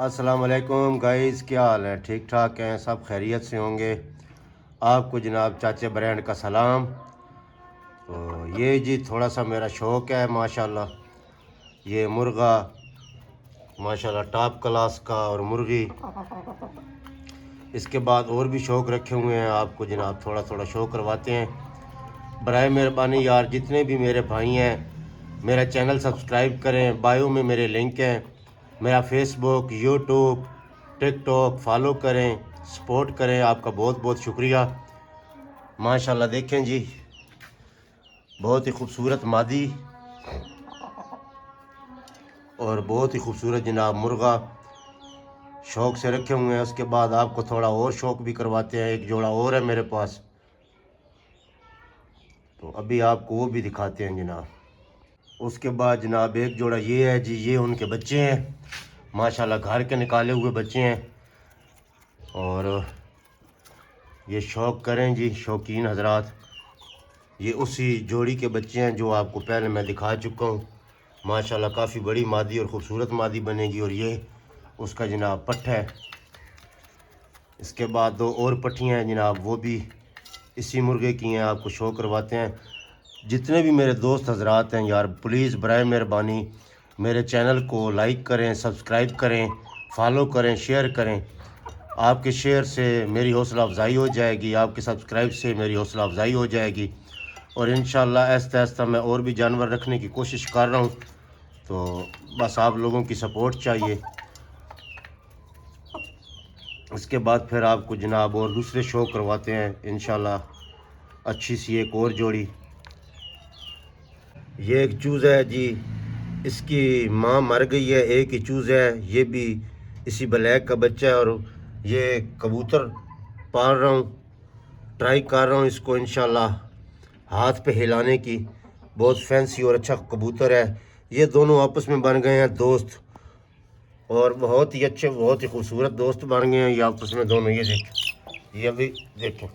अस्सलाम वालेकुम गाइस, क्या हाल है? ठीक ठाक हैं? सब खैरियत से होंगे। आपको जनाब चाचे ब्रांड का सलाम। तो ये जी थोड़ा सा मेरा शौक़ है माशाल्लाह। ये मुर्गा माशाल्लाह टॉप क्लास का और मुर्गी। इसके बाद और भी शौक़ रखे हुए हैं, आपको जनाब थोड़ा थोड़ा शौक़ करवाते हैं। बराए मेहरबानी यार, जितने भी मेरे भाई हैं मेरा चैनल सब्सक्राइब करें। बायो में मेरे लिंक हैं। मेरा फेसबुक, यूट्यूब, टिकटॉक फॉलो करें, सपोर्ट करें। आपका बहुत बहुत शुक्रिया। माशाल्लाह देखें जी, बहुत ही खूबसूरत मादी और बहुत ही खूबसूरत जनाब मुर्गा शौक़ से रखे हुए हैं। उसके बाद आपको थोड़ा और शौक़ भी करवाते हैं। एक जोड़ा और है मेरे पास, तो अभी आपको वो भी दिखाते हैं जनाब। उसके बाद जनाब एक जोड़ा ये है जी, ये उनके बच्चे हैं माशाल्लाह, घर के निकाले हुए बच्चे हैं। और ये शौक़ करें जी शौकीन हजरात, ये उसी जोड़ी के बच्चे हैं जो आपको पहले मैं दिखा चुका हूँ। माशाल्लाह काफ़ी बड़ी मादी और ख़ूबसूरत मादी बनेगी। और ये उसका जनाब पट्ठ है। इसके बाद दो और पट्ठियाँ हैं जनाब, वो भी इसी मुर्गे की हैं। आपको शो करवाते हैं। जितने भी मेरे दोस्त हजरात हैं यार, प्लीज़ बराए मेहरबानी मेरे चैनल को लाइक करें, सब्सक्राइब करें, फॉलो करें, शेयर करें। आपके शेयर से मेरी हौसला अफजाई हो जाएगी, आपके सब्सक्राइब से मेरी हौसला अफजाई हो जाएगी। और इंशाल्लाह आहिस्ता आहिस्ता मैं और भी जानवर रखने की कोशिश कर रहा हूँ। तो बस आप लोगों की सपोर्ट चाहिए। इसके बाद फिर आपको जनाब और दूसरे शो करवाते हैं इंशाल्लाह। अच्छी सी एक और जोड़ी, ये एक चूज़ा है जी, इसकी माँ मर गई है, एक ही चूज़ा है। ये भी इसी ब्लैक का बच्चा है। और ये कबूतर पाल रहा हूँ, ट्राई कर रहा हूँ इसको इंशाल्लाह हाथ पे हिलाने की। बहुत फैंसी और अच्छा कबूतर है। ये दोनों आपस में बन गए हैं दोस्त, और बहुत ही अच्छे, बहुत ही खूबसूरत दोस्त बन गए हैं ये आपस में दोनों। ये देखें, ये अभी देखें।